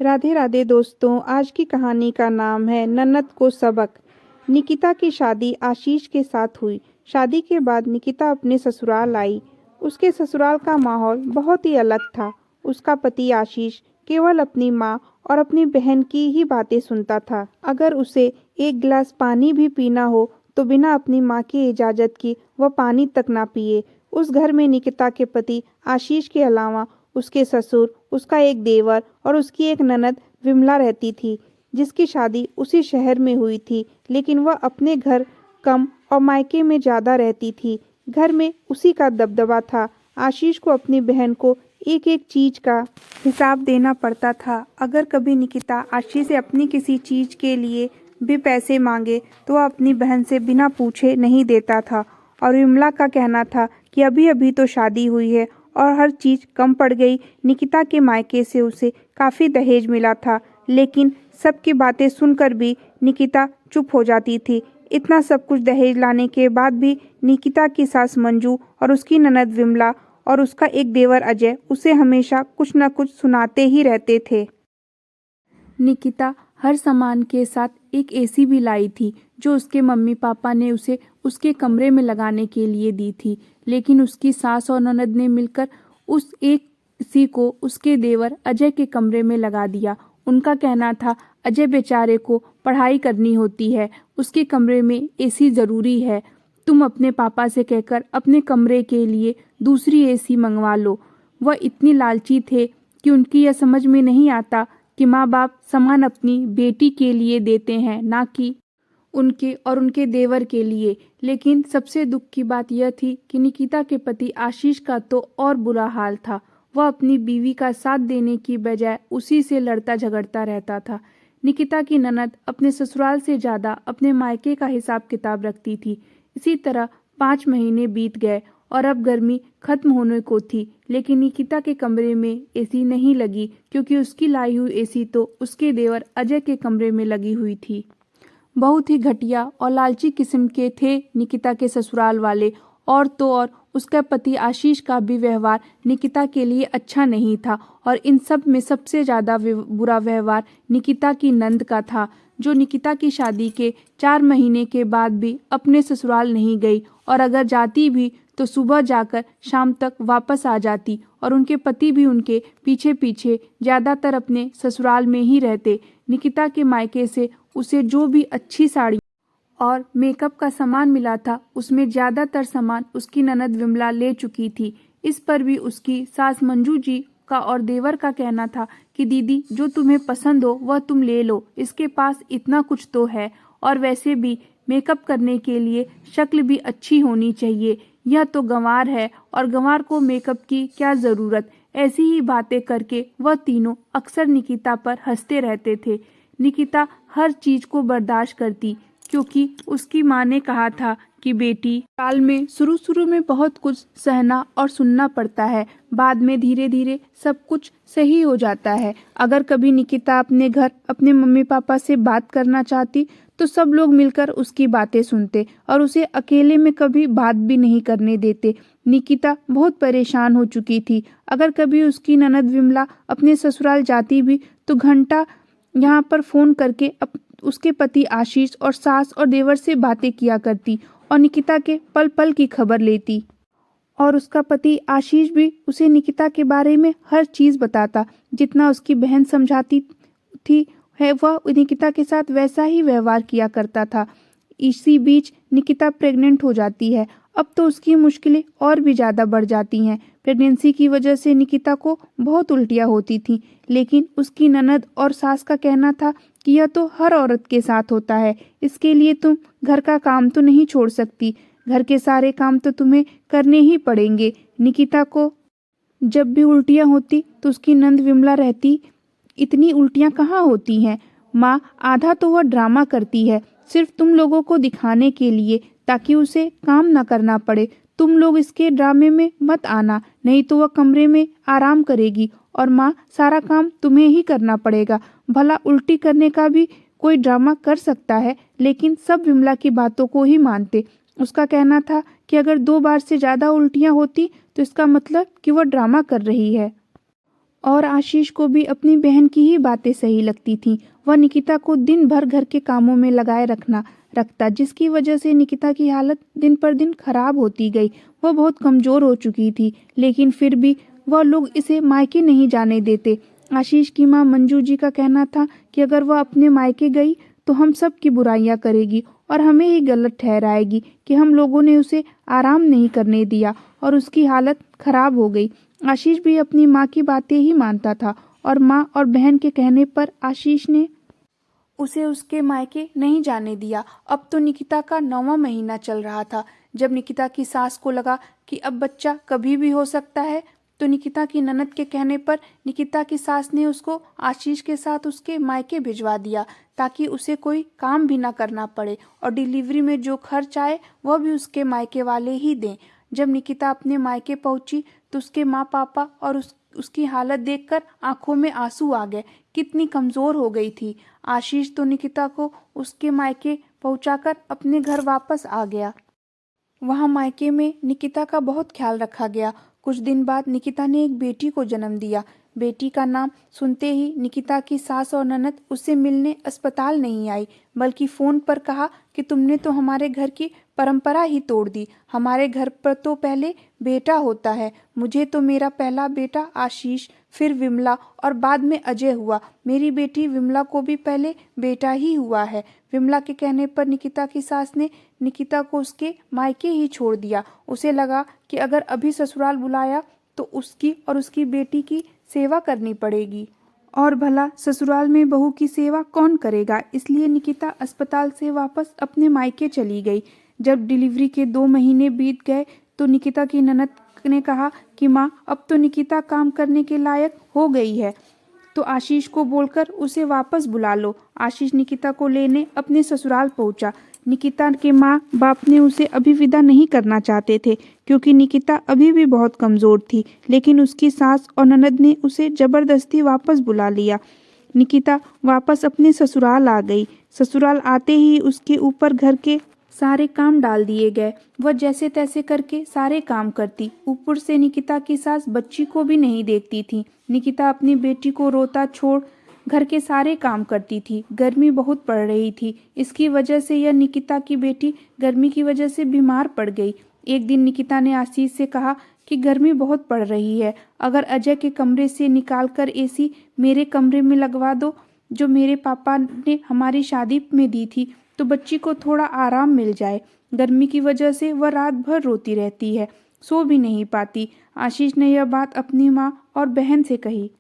राधे राधे दोस्तों। आज की कहानी का नाम है नन्नत को सबक। निकिता की शादी आशीष के साथ हुई। शादी के बाद निकिता अपने ससुराल आई। उसके ससुराल का माहौल बहुत ही अलग था। उसका पति आशीष केवल अपनी माँ और अपनी बहन की ही बातें सुनता था। अगर उसे एक गिलास पानी भी पीना हो तो बिना अपनी माँ की इजाज़त की वह पानी तक ना पिए। उस घर में निकिता के पति आशीष के अलावा उसके ससुर, उसका एक देवर और उसकी एक ननद विमला रहती थी, जिसकी शादी उसी शहर में हुई थी, लेकिन वह अपने घर कम और मायके में ज़्यादा रहती थी। घर में उसी का दबदबा था। आशीष को अपनी बहन को एक एक चीज का हिसाब देना पड़ता था। अगर कभी निकिता आशीष से अपनी किसी चीज के लिए भी पैसे मांगे तो वह अपनी बहन से बिना पूछे नहीं देता था। और विमला का कहना था कि अभी अभी तो शादी हुई है और हर चीज़ कम पड़ गई। निकिता के मायके से उसे काफ़ी दहेज मिला था, लेकिन सबकी बातें सुनकर भी निकिता चुप हो जाती थी। इतना सब कुछ दहेज लाने के बाद भी निकिता की सास मंजू और उसकी ननद विमला और उसका एक देवर अजय उसे हमेशा कुछ न कुछ सुनाते ही रहते थे। निकिता हर सामान के साथ एक एसी भी लाई थी, जो उसके मम्मी पापा ने उसे उसके कमरे में लगाने के लिए दी थी, लेकिन उसकी सास और ननद ने मिलकर उस एक एसी को उसके देवर अजय के कमरे में लगा दिया। उनका कहना था अजय बेचारे को पढ़ाई करनी होती है, उसके कमरे में एसी ज़रूरी है। तुम अपने पापा से कहकर अपने कमरे के लिए दूसरी एसी मंगवा लो। वह इतनी लालची थे कि उनकी यह समझ में नहीं आता कि माँ बाप सामान अपनी बेटी के लिए देते हैं, ना कि उनके और उनके देवर के लिए। लेकिन सबसे दुख की बात यह थी कि निकिता के पति आशीष का तो और बुरा हाल था। वह अपनी बीवी का साथ देने की बजाय उसी से लड़ता झगड़ता रहता था। निकिता की ननद अपने ससुराल से ज़्यादा अपने मायके का हिसाब किताब रखती थी। इसी तरह 5 महीने बीत गए और अब गर्मी खत्म होने को थी, लेकिन निकिता के कमरे में एसी नहीं लगी, क्योंकि उसकी लाई हुई एसी तो उसके देवर अजय के कमरे में लगी हुई थी। बहुत ही घटिया और लालची किस्म के थे निकिता के ससुराल वाले। और तो और उसका पति आशीष का भी व्यवहार निकिता के लिए अच्छा नहीं था। और इन सब में सबसे ज़्यादा बुरा व्यवहार निकिता की नंद का था, जो निकिता की शादी के 4 महीने के बाद भी अपने ससुराल नहीं गई, और अगर जाती भी तो सुबह जाकर शाम तक वापस आ जाती। और उनके पति भी उनके पीछे पीछे ज़्यादातर अपने ससुराल में ही रहते। निकिता के मायके से उसे जो भी अच्छी साड़ी और मेकअप का सामान मिला था, उसमें ज़्यादातर सामान उसकी ननद विमला ले चुकी थी। इस पर भी उसकी सास मंजू जी का और देवर का कहना था कि दीदी, जो तुम्हें पसंद हो वह तुम ले लो, इसके पास इतना कुछ तो है, और वैसे भी मेकअप करने के लिए शक्ल भी अच्छी होनी चाहिए। यह तो गंवार है और गंवार को मेकअप की क्या ज़रूरत। ऐसी ही बातें करके वह तीनों अक्सर निकिता पर हंसते रहते थे। निकिता हर चीज़ को बर्दाश्त करती, क्योंकि उसकी माँ ने कहा था कि बेटी, साल में शुरू में बहुत कुछ सहना और सुनना पड़ता है, बाद में धीरे धीरे सब कुछ सही हो जाता है। अगर कभी निकिता अपने घर अपने मम्मी पापा से बात करना चाहती तो सब लोग मिलकर उसकी बातें सुनते और उसे अकेले में कभी बात भी नहीं करने देते। निकिता बहुत परेशान हो चुकी थी। अगर कभी उसकी ननद विमला अपने ससुराल जाती भी तो घंटा यहाँ पर फ़ोन करके उसके पति आशीष और सास और देवर से बातें किया करती और निकिता के पल पल की खबर लेती। और उसका पति आशीष भी उसे निकिता के बारे में हर चीज़ बताता। जितना उसकी बहन समझाती थी है वह निकिता के साथ वैसा ही व्यवहार किया करता था। इसी बीच निकिता प्रेग्नेंट हो जाती है। अब तो उसकी मुश्किलें और भी ज़्यादा बढ़ जाती हैं। प्रेगनेंसी की वजह से निकिता को बहुत उल्टियाँ होती थीं, लेकिन उसकी ननद और सास का कहना था कि यह तो हर औरत के साथ होता है, इसके लिए तुम घर का काम तो नहीं छोड़ सकती, घर के सारे काम तो तुम्हें करने ही पड़ेंगे। निकिता को जब भी उल्टियाँ होती तो उसकी नंद विमला रहती, इतनी उल्टियाँ कहाँ होती हैं माँ, आधा तो वह ड्रामा करती है सिर्फ तुम लोगों को दिखाने के लिए, ताकि उसे काम ना करना पड़े। तुम लोग इसके ड्रामे में मत आना, नहीं तो वह कमरे में आराम करेगी और माँ सारा काम तुम्हें ही करना पड़ेगा। भला उल्टी करने का भी कोई ड्रामा कर सकता है, लेकिन सब विमला की बातों को ही मानते। उसका कहना था कि अगर 2 बार से ज़्यादा उल्टियाँ होती तो इसका मतलब कि वह ड्रामा कर रही है। और आशीष को भी अपनी बहन की ही बातें सही लगती थीं। वह निकिता को दिन भर घर के कामों में लगाए रखता, जिसकी वजह से निकिता की हालत दिन पर दिन खराब होती गई। वह बहुत कमजोर हो चुकी थी, लेकिन फिर भी वह लोग इसे मायके नहीं जाने देते। आशीष की माँ मंजू जी का कहना था कि अगर वह अपने मायके गई तो हम सब की बुराइयां करेगी और हमें ही गलत ठहराएगी कि हम लोगों ने उसे आराम नहीं करने दिया और उसकी हालत खराब हो गई। आशीष भी अपनी माँ की बातें ही मानता था और माँ और बहन के कहने पर आशीष ने उसे उसके मायके नहीं जाने दिया। अब तो निकिता का 9वां महीना चल रहा था। जब निकिता की सास को लगा कि अब बच्चा कभी भी हो सकता है, तो निकिता की ननद के कहने पर निकिता की सास ने उसको आशीष के साथ उसके मायके भिजवा दिया, ताकि उसे कोई काम भी ना करना पड़े और डिलीवरी में जो खर्च आए वह भी उसके मायके वाले ही दें। जब निकिता अपने मायके पहुंची तो उसके माँ पापा और उसकी हालत देखकर आंखों में आंसू आ गए। कितनी कमजोर हो गई थी। आशीष तो निकिता को उसके मायके पहुंचाकर अपने घर वापस आ गया। वहां मायके में निकिता का बहुत ख्याल रखा गया। कुछ दिन बाद निकिता ने एक बेटी को जन्म दिया। बेटी का नाम सुनते ही निकिता की सास और ननद उससे मिलने अस्पताल नहीं आई, बल्कि फोन पर कहा कि तुमने तो हमारे घर की परंपरा ही तोड़ दी। हमारे घर पर तो पहले बेटा होता है। मुझे तो मेरा पहला बेटा आशीष, फिर विमला और बाद में अजय हुआ। मेरी बेटी विमला को भी पहले बेटा ही हुआ है। विमला के कहने पर निकिता की सास ने निकिता को उसके मायके ही छोड़ दिया। उसे लगा कि अगर अभी ससुराल बुलाया तो उसकी और उसकी बेटी की सेवा करनी पड़ेगी, और भला ससुराल में बहू की सेवा कौन करेगा। इसलिए निकिता अस्पताल से वापस अपने मायके चली गई। जब डिलीवरी के 2 महीने बीत गए तो निकिता की ननद ने कहा कि माँ, अब तो निकिता काम करने के लायक हो गई है, तो आशीष को बोलकर उसे वापस बुला लो। आशीष निकिता को लेने अपने ससुराल पहुंचा। निकिता के माँ बाप ने उसे अभी विदा नहीं करना चाहते थे, क्योंकि निकिता अभी भी बहुत कमजोर थी, लेकिन उसकी सास और ननद ने उसे जबरदस्ती वापस बुला लिया। निकिता वापस अपने ससुराल आ गई। ससुराल आते ही उसके ऊपर घर के सारे काम डाल दिए गए। वह जैसे तैसे करके सारे काम करती। ऊपर से निकिता की सास बच्ची को भी नहीं देखती थी। निकिता अपनी बेटी को रोता छोड़ घर के सारे काम करती थी। गर्मी बहुत पड़ रही थी, इसकी वजह से यह निकिता की बेटी गर्मी की वजह से बीमार पड़ गई। एक दिन निकिता ने आशीष से कहा कि गर्मी बहुत पड़ रही है, अगर अजय के कमरे से निकालकर एसी मेरे कमरे में लगवा दो, जो मेरे पापा ने हमारी शादी में दी थी, तो बच्ची को थोड़ा आराम मिल जाए। गर्मी की वजह से वह रात भर रोती रहती है, सो भी नहीं पाती। आशीष ने यह बात अपनी माँ और बहन से कही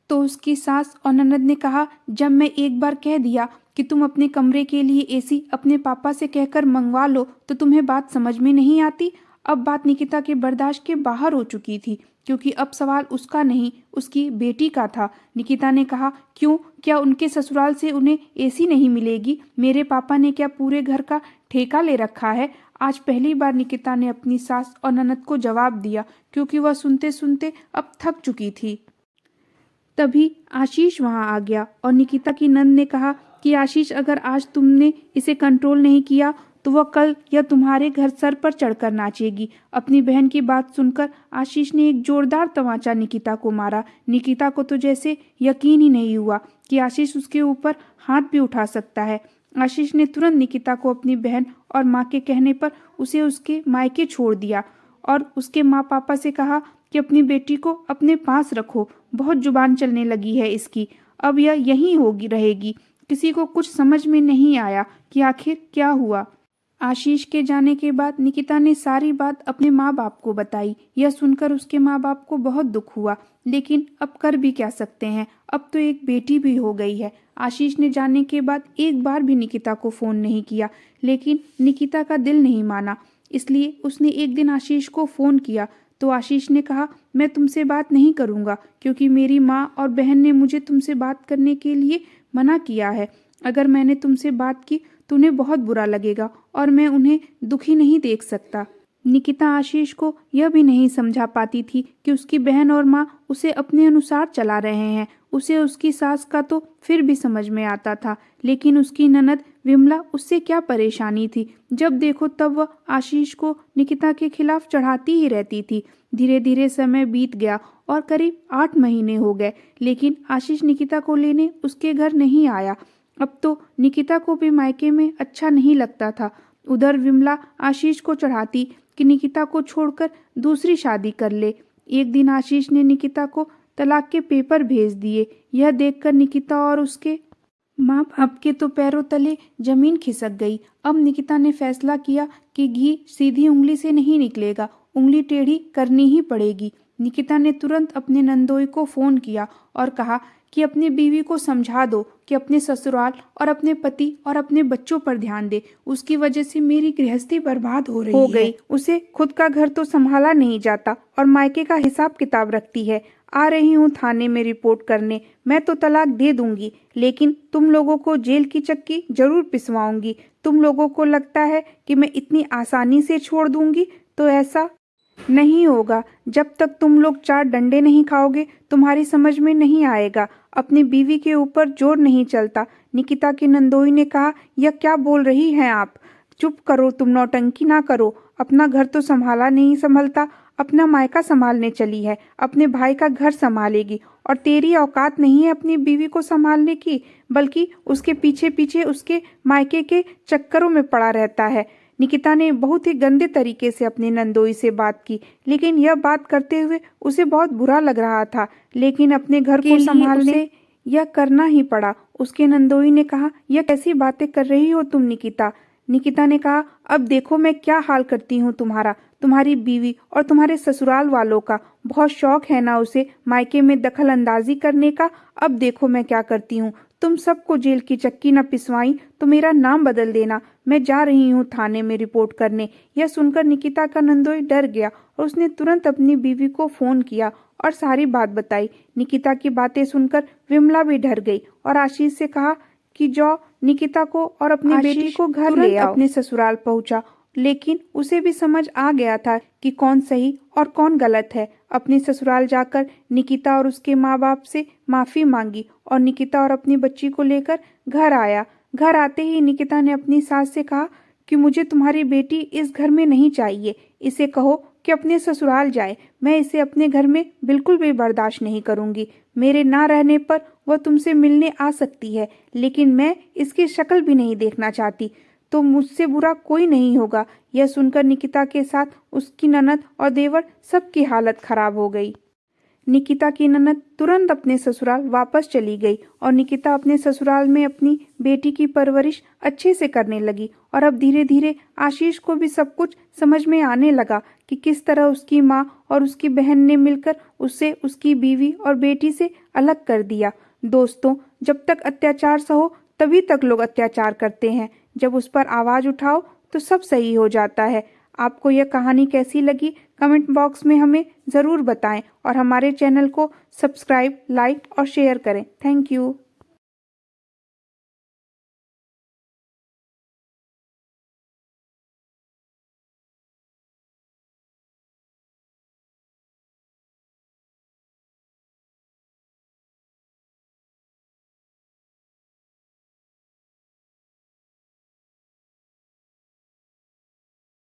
तो उसकी सास और ननद ने कहा, जब मैं एक बार कह दिया कि तुम अपने कमरे के लिए एसी अपने पापा से कहकर मंगवा लो, तो तुम्हें बात समझ में नहीं आती। अब बात निकिता के बर्दाश्त के बाहर हो चुकी थी, क्योंकि अब सवाल उसका नहीं, उसकी बेटी का था। निकिता ने कहा, क्यों, क्या उनके ससुराल से उन्हें एसी नहीं मिलेगी? मेरे पापा ने क्या पूरे घर का ठेका ले रखा है? आज पहली बार निकिता ने अपनी सास और ननद को जवाब दिया, क्योंकि वह सुनते सुनते अब थक चुकी थी। तभी आशीष वहां आ गया और निकिता की नंद ने कहा कि आशीष, अगर आज तुमने इसे कंट्रोल नहीं किया तो वह कल यह तुम्हारे घर सर पर चढ़कर नाचेगी। अपनी बहन की बात सुनकर आशीष ने एक जोरदार तमाचा निकिता को मारा। निकिता को तो जैसे यकीन ही नहीं हुआ कि आशीष उसके ऊपर हाथ भी उठा सकता है। आशीष ने तुरंत निकिता को अपनी बहन और माँ के कहने पर उसे उसके मायके छोड़ दिया और उसके माँ पापा से कहा कि अपनी बेटी को अपने पास रखो, बहुत जुबान चलने लगी है इसकी, अब यह यहीं होगी रहेगी। किसी को कुछ समझ में नहीं आया कि आखिर क्या हुआ। आशीष के जाने के बाद निकिता ने सारी बात अपने माँ बाप को बताई। यह सुनकर उसके माँ बाप को बहुत दुख हुआ, लेकिन अब कर भी क्या सकते हैं, अब तो एक बेटी भी हो गई है। आशीष ने जाने के बाद एक बार भी निकिता को फोन नहीं किया, लेकिन निकिता का दिल नहीं माना, इसलिए उसने एक दिन आशीष को फोन किया तो आशीष ने कहा, मैं तुमसे बात नहीं करूंगा, क्योंकि मेरी माँ और बहन ने मुझे तुमसे बात करने के लिए मना किया है। अगर मैंने तुमसे बात की तो उन्हें बहुत बुरा लगेगा और मैं उन्हें दुखी नहीं देख सकता। निकिता आशीष को यह भी नहीं समझा पाती थी कि उसकी बहन और माँ उसे अपने अनुसार चला रहे हैं। उसे उसकी सास का तो फिर भी समझ में आता था, लेकिन उसकी ननद विमला, उससे क्या परेशानी थी। जब देखो तब वह आशीष को निकिता के खिलाफ चढ़ाती ही रहती थी। धीरे धीरे समय बीत गया और करीब 8 महीने हो गए, लेकिन आशीष निकिता को लेने उसके घर नहीं आया। अब तो निकिता को भी मायके में अच्छा नहीं लगता था। उधर विमला आशीष को चढ़ाती कि निकिता को छोड़कर दूसरी शादी कर ले। एक दिन आशीष ने निकिता को तलाक के पेपर भेज दिए। यह देखकर निकिता और उसके माँ बाप के तो पैरों तले जमीन खिसक गई। अब निकिता ने फैसला किया कि घी सीधी उंगली से नहीं निकलेगा, उंगली टेढ़ी करनी ही पड़ेगी। निकिता ने तुरंत अपने नंदोई को फोन किया और कहा कि अपनी बीवी को समझा दो कि अपने ससुराल और अपने पति और अपने बच्चों पर ध्यान दे। उसकी वजह से मेरी गृहस्थी बर्बाद हो गई। उसे खुद का घर तो संभाला नहीं जाता और मायके का हिसाब किताब रखती है। आ रही हूँ थाने में रिपोर्ट करने। मैं तो तलाक दे दूंगी, लेकिन तुम लोगों को जेल की चक्की जरूर पिसवाऊंगी। तुम लोगों को लगता है कि मैं इतनी आसानी से छोड़ दूंगी, तो ऐसा नहीं होगा। जब तक तुम लोग 4 डंडे नहीं खाओगे तुम्हारी समझ में नहीं आएगा। अपनी बीवी के ऊपर जोर नहीं चलता। निकिता की नंदोई ने कहा, यह क्या बोल रही हैं आप? चुप करो, तुम नौटंकी ना करो। अपना घर तो संभाला नहीं संभलता, अपना मायका संभालने चली है। अपने भाई का घर संभालेगी और तेरी औकात नहीं है अपनी बीवी को संभालने की, बल्कि उसके पीछे पीछे उसके मायके के चक्करों में पड़ा रहता है। निकिता ने बहुत ही गंदे तरीके से अपनी नंदोई से बात की, लेकिन यह बात करते हुए उसे बहुत बुरा लग रहा था। लेकिन अपने घर को संभालने यह करना ही पड़ा। उसके नंदोई ने कहा, यह कैसी बातें कर रही हो तुम निकिता? निकिता ने कहा, अब देखो मैं क्या हाल करती हूँ तुम्हारा। तुम्हारी बीवी और तुम्हारे ससुराल वालों का बहुत शौक है ना उसे मायके में दखल अंदाजी करने का। अब देखो मैं क्या करती हूँ। तुम सबको जेल की चक्की न पिसवाई तो मेरा नाम बदल देना। मैं जा रही हूँ थाने में रिपोर्ट करने। यह सुनकर निकिता का नंदोई डर गया और उसने तुरंत अपनी बीवी को फोन किया और सारी बात बताई। निकिता की बातें सुनकर विमला भी डर गई और आशीष से कहा कि जाओ निकिता को और अपनी बेटी को घर ले आओ। अपने ससुराल पहुंचा, लेकिन उसे भी समझ आ गया था कि कौन सही और कौन गलत है। अपने ससुराल जाकर निकिता और उसके माँ बाप से माफी मांगी और निकिता और अपनी बच्ची को लेकर घर आया। घर आते ही निकिता ने अपनी सास से कहा कि मुझे तुम्हारी बेटी इस घर में नहीं चाहिए। इसे कहो कि अपने ससुराल जाए। मैं इसे अपने घर में बिल्कुल भी बर्दाश्त नहीं करूंगी। मेरे ना रहने पर वह तुमसे मिलने आ सकती है, लेकिन मैं इसकी शक्ल भी नहीं देखना चाहती। तो मुझसे बुरा कोई नहीं होगा। यह सुनकर निकिता के साथ उसकी ननद और देवर सबकी हालत खराब हो गई। निकिता की ननद तुरंत अपने ससुराल वापस चली गई और निकिता अपने ससुराल में अपनी बेटी की परवरिश अच्छे से करने लगी। और अब धीरे धीरे आशीष को भी सब कुछ समझ में आने लगा कि किस तरह उसकी माँ और उसकी बहन ने मिलकर उसे उसकी बीवी और बेटी से अलग कर दिया। दोस्तों, जब तक अत्याचार सहो तभी तक लोग अत्याचार करते हैं। जब उस पर आवाज उठाओ तो सब सही हो जाता है। आपको यह कहानी कैसी लगी कमेंट बॉक्स में हमें ज़रूर बताएं और हमारे चैनल को सब्सक्राइब, लाइक और शेयर करें। Thank you.